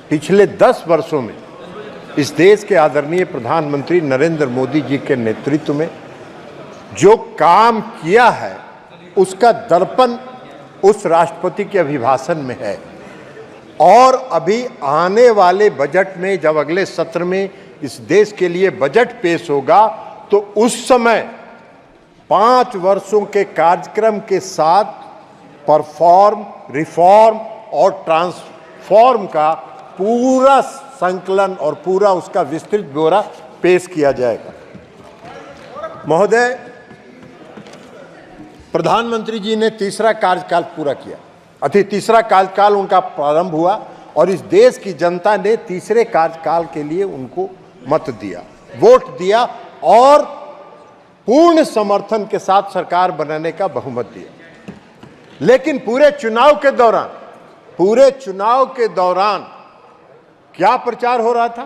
पिछले 10 वर्षों में इस देश के आदरणीय प्रधानमंत्री नरेंद्र मोदी जी के नेतृत्व में जो काम किया है उसका दर्पण उस राष्ट्रपति के अभिभाषण में है। और अभी आने वाले बजट में, जब अगले सत्र में इस देश के लिए बजट पेश होगा, तो उस समय 5 वर्षों के कार्यक्रम के साथ परफॉर्म, रिफॉर्म और ट्रांसफॉर्म का पूरा संकलन और पूरा उसका विस्तृत ब्यौरा पेश किया जाएगा। महोदय, प्रधानमंत्री जी ने तीसरा कार्यकाल पूरा किया, तीसरा कार्यकाल उनका प्रारंभ हुआ और इस देश की जनता ने तीसरे कार्यकाल के लिए उनको मत दिया, वोट दिया और पूर्ण समर्थन के साथ सरकार बनाने का बहुमत दिया। लेकिन पूरे चुनाव के दौरान क्या प्रचार हो रहा था?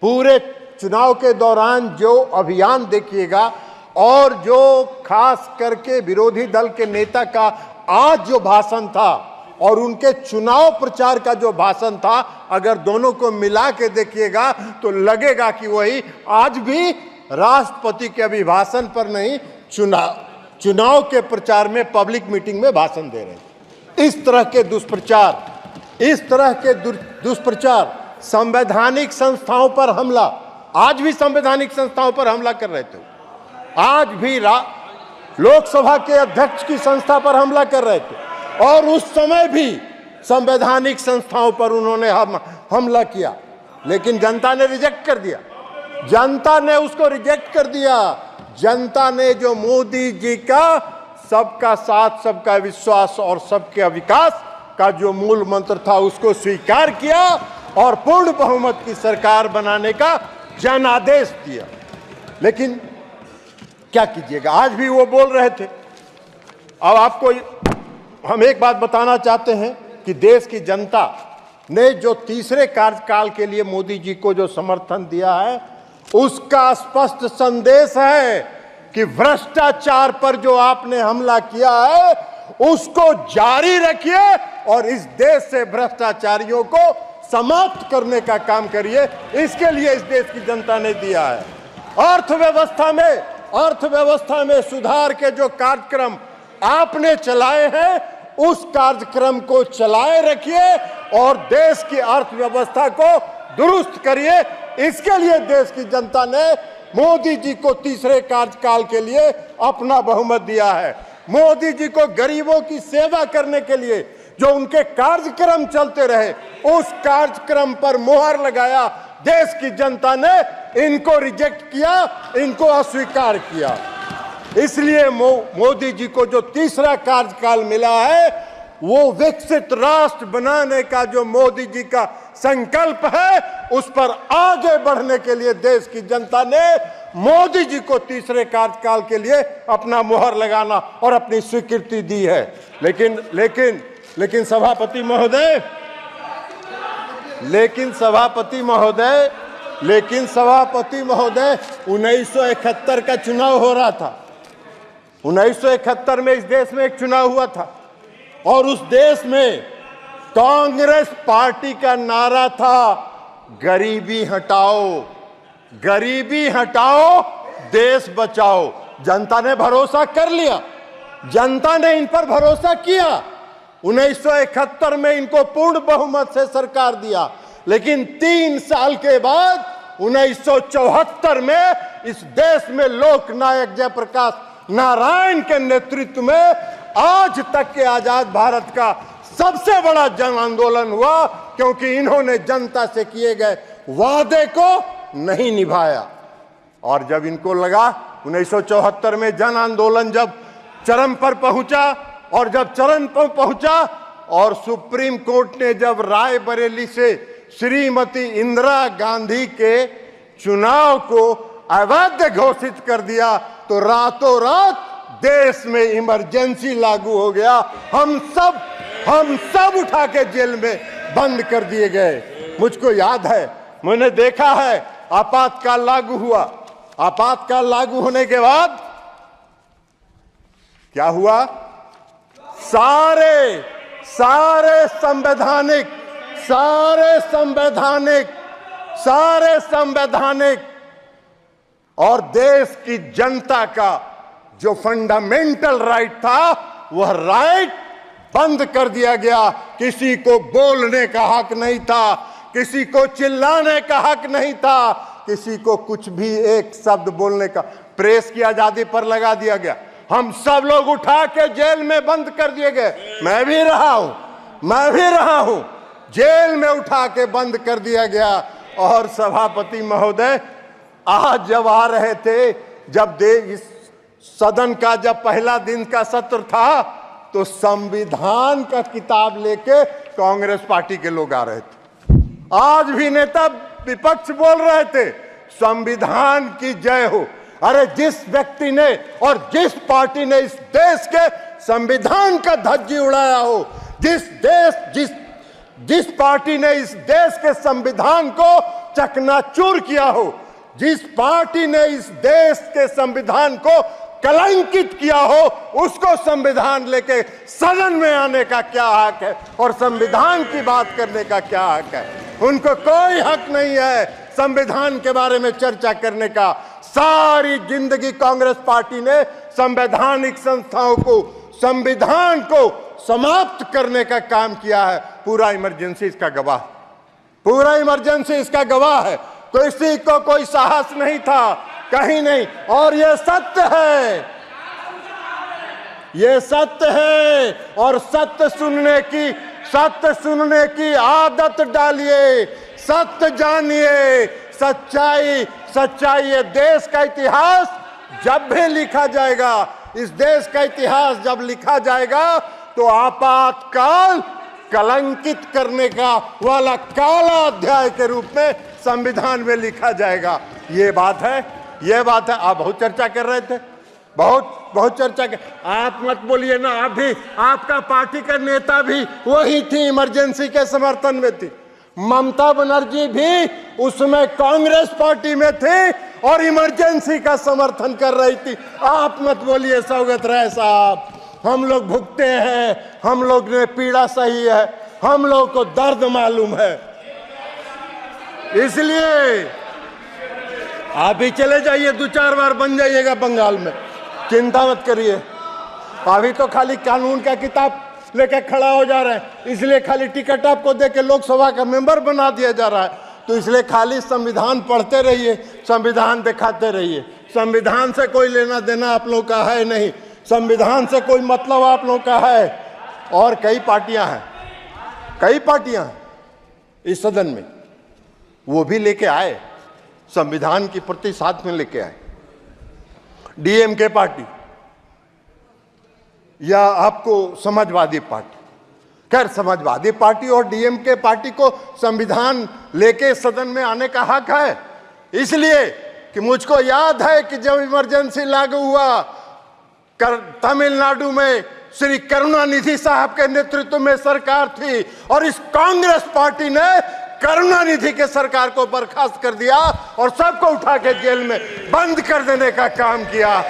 पूरे चुनाव के दौरान जो अभियान देखिएगा और जो खास करके विरोधी दल के नेता का आज जो भाषण था और उनके चुनाव प्रचार का जो भाषण था, अगर दोनों को मिला के देखिएगा तो लगेगा कि वही आज भी राष्ट्रपति के अभिभाषण पर नहीं, चुनाव के प्रचार में, पब्लिक मीटिंग में भाषण दे रहे हैं। इस तरह के दुष्प्रचार, संवैधानिक संस्थाओं पर हमला, आज भी संवैधानिक संस्थाओं पर हमला कर रहे थे, आज भी लोकसभा के अध्यक्ष की संस्था पर हमला कर रहे थे और उस समय भी संवैधानिक संस्थाओं पर उन्होंने हमला किया। लेकिन जनता ने रिजेक्ट कर दिया, जनता ने उसको रिजेक्ट कर दिया। जनता ने जो मोदी जी का सबका साथ, सबका विश्वास और सबके विकास का जो मूल मंत्र था उसको स्वीकार किया और पूर्ण बहुमत की सरकार बनाने का जनादेश दिया। लेकिन क्या कीजिएगा, आज भी वो बोल रहे थे। अब आपको हम एक बात बताना चाहते हैं कि देश की जनता ने जो तीसरे कार्यकाल के लिए मोदी जी को जो समर्थन दिया है, उसका स्पष्ट संदेश है कि भ्रष्टाचार पर जो आपने हमला किया है उसको जारी रखिए और इस देश से भ्रष्टाचारियों को समाप्त करने का काम करिए। इसके लिए इस देश की जनता ने दिया है। अर्थव्यवस्था में सुधार के जो कार्यक्रम आपने चलाए हैं, उस कार्यक्रम को चलाए रखिए और देश की अर्थव्यवस्था को दुरुस्त करिए। इसके लिए देश की जनता ने मोदी जी को तीसरे कार्यकाल के लिए अपना बहुमत दिया है। मोदी जी को गरीबों की सेवा करने के लिए जो उनके कार्यक्रम चलते रहे, उस कार्यक्रम पर मुहर लगाया। देश की जनता ने इनको रिजेक्ट किया, इनको अस्वीकार किया। इसलिए मोदी जी को जो तीसरा कार्यकाल मिला है, वो विकसित राष्ट्र बनाने का जो मोदी जी का संकल्प है, उस पर आगे बढ़ने के लिए देश की जनता ने मोदी जी को तीसरे कार्यकाल के लिए अपना मुहर लगाना और अपनी स्वीकृति दी है। लेकिन सभापति महोदय 1971 का चुनाव हो रहा था। 1971 में इस देश में एक चुनाव हुआ था और उस देश में कांग्रेस पार्टी का नारा था, गरीबी हटाओ, देश बचाओ। जनता ने भरोसा कर लिया, जनता ने इन पर भरोसा किया। 1971 में इनको पूर्ण बहुमत से सरकार दिया। लेकिन 3 साल के बाद 1974 में इस देश में लोकनायक जयप्रकाश नारायण के नेतृत्व में आज तक के आजाद भारत का सबसे बड़ा जन आंदोलन हुआ, क्योंकि इन्होंने जनता से किए गए वादे को नहीं निभाया। और जब इनको लगा 1974 में जन आंदोलन जब चरम पर पहुंचा और सुप्रीम कोर्ट ने जब रायबरेली से श्रीमती इंदिरा गांधी के चुनाव को अवैध घोषित कर दिया, तो रातों रात देश में इमरजेंसी लागू हो गया। हम सब उठा के जेल में बंद कर दिए गए। मुझको याद है, मैंने देखा है, आपातकाल लागू हुआ। आपातकाल लागू होने के बाद क्या हुआ? सारे सारे संवैधानिक और देश की जनता का जो फंडामेंटल राइट था, वह राइट बंद कर दिया गया। किसी को बोलने का हक नहीं था, किसी को चिल्लाने का हक नहीं था, किसी को कुछ भी एक शब्द बोलने का। प्रेस की आजादी पर लगा दिया गया। हम सब लोग उठा के जेल में बंद कर दिए गए। मैं भी रहा हूं, जेल में उठा के बंद कर दिया गया। और सभापति महोदय, आज जब आ रहे थे, जब इस सदन का जब पहला दिन का सत्र था, तो संविधान का किताब लेके कांग्रेस पार्टी के लोग आ रहे थे। आज भी नेता विपक्ष बोल रहे थे संविधान की जय हो। अरे जिस व्यक्ति ने और जिस पार्टी ने इस देश के संविधान का धज्जी उड़ाया हो, जिस पार्टी ने इस देश के संविधान को चकनाचूर किया हो, जिस पार्टी ने इस देश के संविधान को कलंकित किया हो, उसको संविधान लेके सदन में आने का क्या हक है और संविधान की बात करने का क्या हक है? उनको कोई हक नहीं है संविधान के बारे में चर्चा करने का। सारी जिंदगी कांग्रेस पार्टी ने संवैधानिक संस्थाओं को, संविधान को समाप्त करने का काम किया है। पूरा इमरजेंसी इसका गवाह है। किसी को कोई साहस नहीं था, कहीं नहीं। और ये सत्य है और सत्य सुनने की आदत डालिए, सत्य जानिए। सच्चाई ये देश का इतिहास जब भी लिखा जाएगा, इस देश का इतिहास जब लिखा जाएगा, तो आपातकाल कलंकित करने का वाला काला अध्याय के रूप में संविधान में लिखा जाएगा। ये बात है। आप बहुत चर्चा कर रहे थे, बहुत चर्चा कर। आप मत बोलिए ना, आप भी, आपका पार्टी का नेता भी वही थी, इमरजेंसी के समर्थन में थी। ममता बनर्जी भी उसमें कांग्रेस पार्टी में थे और इमरजेंसी का समर्थन कर रही थी। आप मत बोलिए सौगत राय साहब, हम लोग भुगते हैं, हम लोग ने पीड़ा सही है, हम लोग को दर्द मालूम है। इसलिए आप भी चले जाइए, 2-4 बार बन जाइएगा बंगाल में, चिंता मत करिए। अभी तो खाली कानून का किताब लेके खड़ा हो जा रहे हैं, इसलिए खाली टिकट आपको दे के लोकसभा का मेंबर बना दिया जा रहा है। तो इसलिए खाली संविधान पढ़ते रहिए, संविधान दिखाते रहिए। संविधान से कोई लेना देना आप लोगों का है नहीं, संविधान से कोई मतलब आप लोगों का है। और कई पार्टियां हैं इस सदन में, वो भी लेके आए, संविधान की प्रति साथ में लेके आए। डीएमके पार्टी या आपको समाजवादी पार्टी, खैर समाजवादी पार्टी और डीएमके पार्टी को संविधान लेके सदन में आने का हक है। इसलिए कि मुझको याद है कि जब इमरजेंसी लागू हुआ तमिलनाडु में, श्री करुणानिधि साहब के नेतृत्व में सरकार थी और इस कांग्रेस पार्टी ने करुणानिधि के सरकार को बर्खास्त कर दिया और सबको उठा के जेल में बंद कर देने का काम किया।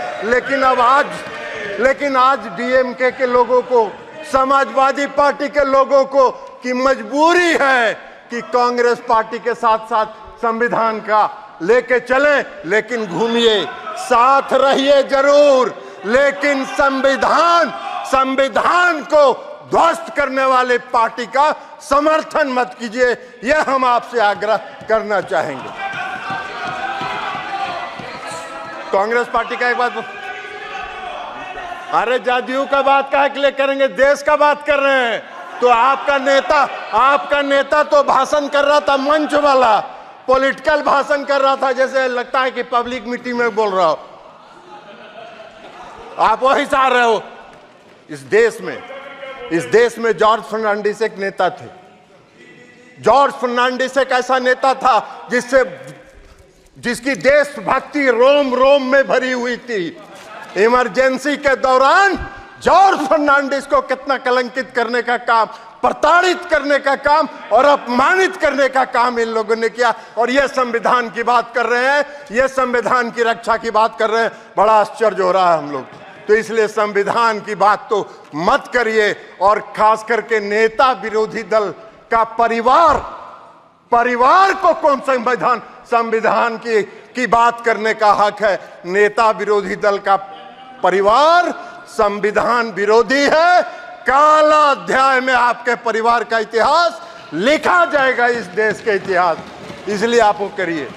लेकिन आज डीएमके के लोगों को, समाजवादी पार्टी के लोगों को की मजबूरी है कि कांग्रेस पार्टी के साथ साथ संविधान का लेके चले, लेकिन घूमिए, साथ रहिए जरूर, लेकिन संविधान को ध्वस्त करने वाले पार्टी का समर्थन मत कीजिए। यह हम आपसे आग्रह करना चाहेंगे। कांग्रेस पार्टी का एक बात, अरे जदयू का बात काहे के लिए करेंगे, देश का बात कर रहे हैं। तो आपका नेता तो भाषण कर रहा था, मंच वाला पॉलिटिकल भाषण कर रहा था, जैसे लगता है कि पब्लिक मीटिंग में बोल रहा हो। आप वही चाह रहे हो। इस देश में जॉर्ज फर्नांडिस एक नेता थे। जॉर्ज फर्नांडिस एक ऐसा नेता था जिसकी देशभक्ति रोम रोम में भरी हुई थी। इमरजेंसी के दौरान जॉर्ज फर्नांडिस को कितना कलंकित करने का काम, प्रताड़ित करने का काम और अपमानित करने का काम इन लोगों ने किया। और ये संविधान की बात कर रहे हैं, ये संविधान की रक्षा की बात कर रहे हैं। बड़ा आश्चर्य हो रहा है हम लोग। तो इसलिए संविधान की बात तो मत करिए। और खास करके नेता विरोधी दल का परिवार को कौन संविधान की बात करने का हक है? नेता विरोधी दल का परिवार संविधान विरोधी है। काला अध्याय में आपके परिवार का इतिहास लिखा जाएगा, इस देश के इतिहास। इसलिए आप वो करिए।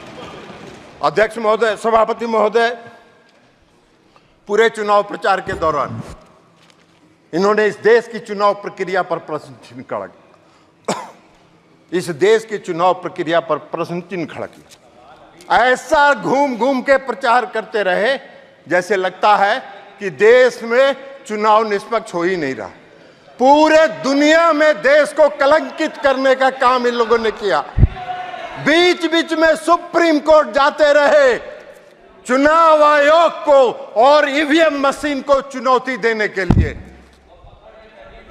अध्यक्ष महोदय, सभापति महोदय, पूरे चुनाव प्रचार के दौरान इन्होंने इस देश की चुनाव प्रक्रिया पर प्रश्न चिन्ह खड़ा किया। इस देश की चुनाव प्रक्रिया पर प्रश्न चिन्ह खड़ा किया। ऐसा घूम घूम के प्रचार करते रहे जैसे लगता है कि देश में चुनाव निष्पक्ष हो ही नहीं रहा। पूरे दुनिया में देश को कलंकित करने का काम इन लोगों ने किया। बीच बीच में सुप्रीम कोर्ट जाते रहे चुनाव आयोग को और ईवीएम मशीन को चुनौती देने के लिए।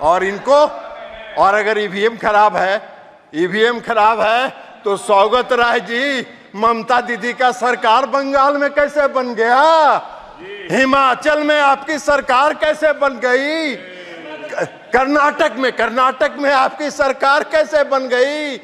और अगर ईवीएम खराब है तो सौगत राय जी, ममता दीदी का सरकार बंगाल में कैसे बन गया? हिमाचल में आपकी सरकार कैसे बन गई? कर्नाटक में आपकी सरकार कैसे बन गई?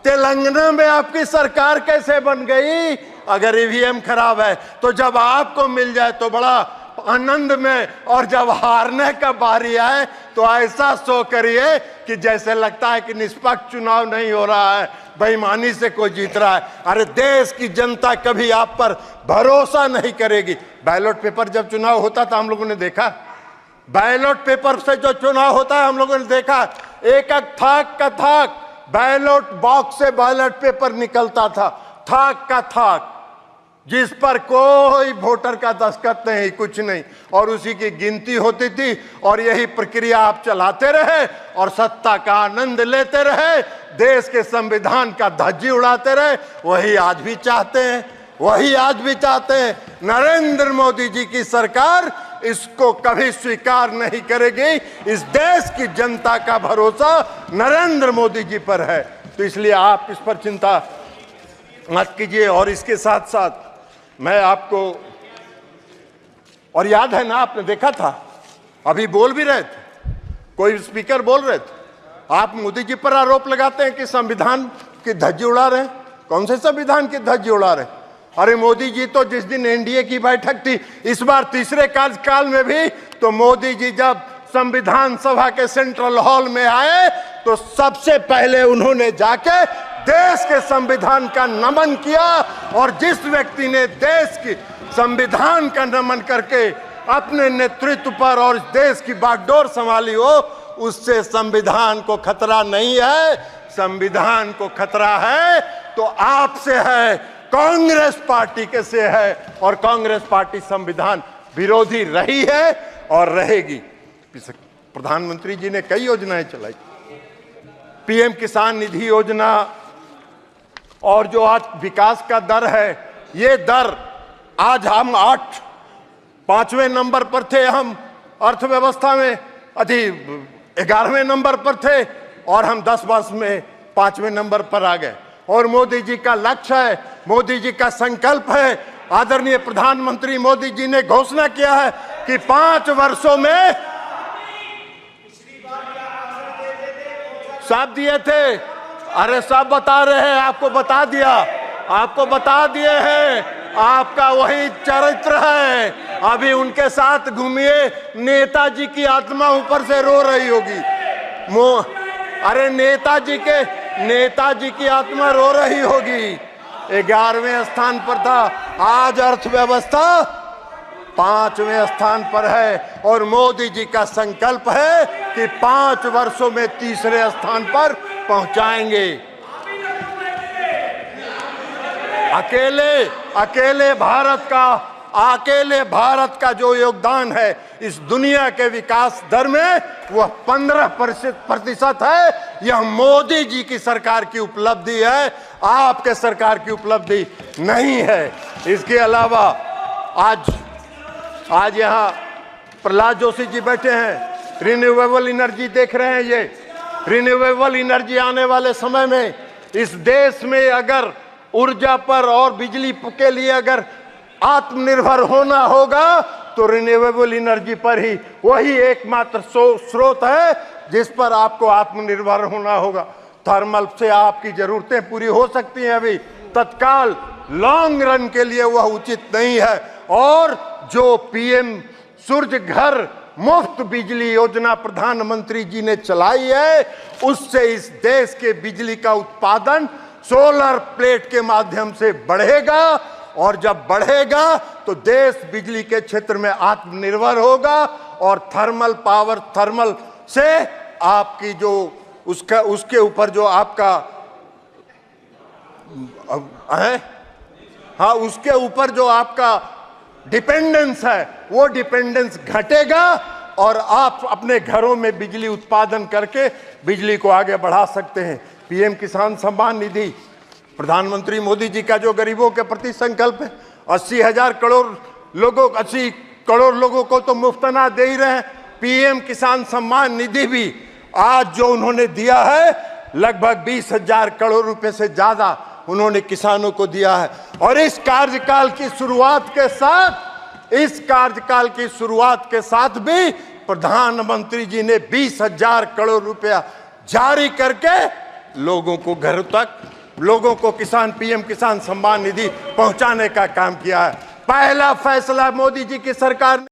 तेलंगाना में आपकी सरकार कैसे बन गई? अगर ईवीएम खराब है तो जब आपको मिल जाए तो बड़ा आनंद में, और जब हारने का बारी आए तो ऐसा शो करिए कि जैसे लगता है कि निष्पक्ष चुनाव नहीं हो रहा है, बेईमानी से कोई जीत रहा है। अरे देश की जनता कभी आप पर भरोसा नहीं करेगी। बैलेट पेपर जब चुनाव होता था हम लोगों ने देखा, बैलेट पेपर से जो चुनाव होता है हम लोगों ने देखा, एक थाक का थाक बैलेट बॉक्स से बैलेट पेपर निकलता था, थाक का थाक, जिस पर कोई वोटर का दस्तखत नहीं, कुछ नहीं, और उसी की गिनती होती थी। और यही प्रक्रिया आप चलाते रहे और सत्ता का आनंद लेते रहे, देश के संविधान का धज्जी उड़ाते रहे। वही आज भी चाहते हैं। नरेंद्र मोदी जी की सरकार इसको कभी स्वीकार नहीं करेगी। इस देश की जनता का भरोसा नरेंद्र मोदी जी पर है। तो इसलिए आप इस पर चिंता मत कीजिए। और इसके साथ साथ मैं आपको, और याद है ना, आपने देखा था, अभी बोल भी रहे थे, कोई स्पीकर बोल रहे थे, आप मोदी जी पर आरोप लगाते हैं कि संविधान की धज्जी उड़ा रहे हैं। कौन से संविधान की धज्जी उड़ा रहे हैं? अरे मोदी जी तो जिस दिन एनडीए की बैठक थी, इस बार तीसरे कार्यकाल में भी, तो मोदी जी जब संविधान सभा के सेंट्रल हॉल में आए तो सबसे पहले उन्होंने जाके देश के संविधान का नमन किया। और जिस व्यक्ति ने देश की संविधान का नमन करके अपने नेतृत्व पर और देश की बागडोर संभाली हो, उससे संविधान को खतरा नहीं है। संविधान को खतरा है तो आपसे है, कांग्रेस पार्टी के से है। और कांग्रेस पार्टी संविधान विरोधी रही है और रहेगी। प्रधानमंत्री जी ने कई योजनाएं चलाई, पीएम किसान निधि योजना, और जो आज विकास का दर है, ये दर आज हम 5वें नंबर पर थे, हम अर्थव्यवस्था में 11वें नंबर पर थे, और हम 10 वर्ष में 5वें नंबर पर आ गए। और मोदी जी का लक्ष्य है, मोदी जी का संकल्प है, आदरणीय प्रधानमंत्री मोदी जी ने घोषणा किया है कि 5 वर्षों में सब दिए थे। अरे सब बता रहे हैं, आपको बता दिए हैं। आपका वही चरित्र है। अभी उनके साथ घूमिए, नेताजी की आत्मा ऊपर से रो रही होगी। अरे नेताजी की आत्मा रो रही होगी। 11वें स्थान पर था, आज अर्थव्यवस्था 5वें स्थान पर है। और मोदी जी का संकल्प है कि 5 वर्षों में तीसरे स्थान पर पहुंचाएंगे। अकेले भारत का जो योगदान है इस दुनिया के विकास दर में, वह 15% है। यह मोदी जी की सरकार की उपलब्धि है, आपके सरकार की उपलब्धि नहीं है। इसके अलावा आज यहाँ प्रहलाद जोशी जी बैठे हैं, रिन्यूएबल एनर्जी देख रहे हैं। ये रिन्यूएबल एनर्जी आने वाले समय में इस देश में अगर ऊर्जा पर और बिजली के लिए अगर आत्मनिर्भर होना होगा तो रिन्यूएबल एनर्जी पर ही, वही एकमात्र स्रोत है जिस पर आपको आत्मनिर्भर होना होगा। थर्मल से आपकी जरूरतें पूरी हो सकती हैं, अभी तत्काल लॉन्ग रन के लिए वह उचित नहीं है। और जो पीएम सूर्य घर मुफ्त बिजली योजना प्रधानमंत्री जी ने चलाई है, उससे इस देश के बिजली का उत्पादन सोलर प्लेट के माध्यम से बढ़ेगा, और जब बढ़ेगा तो देश बिजली के क्षेत्र में आत्मनिर्भर होगा। और थर्मल पावर, थर्मल से आपकी जो उसके ऊपर जो आपका है, हाँ, उसके ऊपर जो आपका डिपेंडेंस है, वो डिपेंडेंस घटेगा और आप अपने घरों में बिजली उत्पादन करके बिजली को आगे बढ़ा सकते हैं। पीएम किसान सम्मान निधि, प्रधानमंत्री मोदी जी का जो गरीबों के प्रति संकल्प है, 80 करोड़ लोगों को तो मुफ्त अनाज दे ही रहे हैं। पीएम किसान सम्मान निधि भी आज जो उन्होंने दिया है, लगभग 20,000 करोड़ रुपए से ज्यादा उन्होंने किसानों को दिया है। और इस कार्यकाल की शुरुआत के साथ भी प्रधानमंत्री जी ने 20,000 करोड़ रुपया जारी करके लोगों को घरों तक, लोगों को पीएम किसान सम्मान निधि पहुंचाने का काम किया है। पहला फैसला मोदी जी की सरकार ने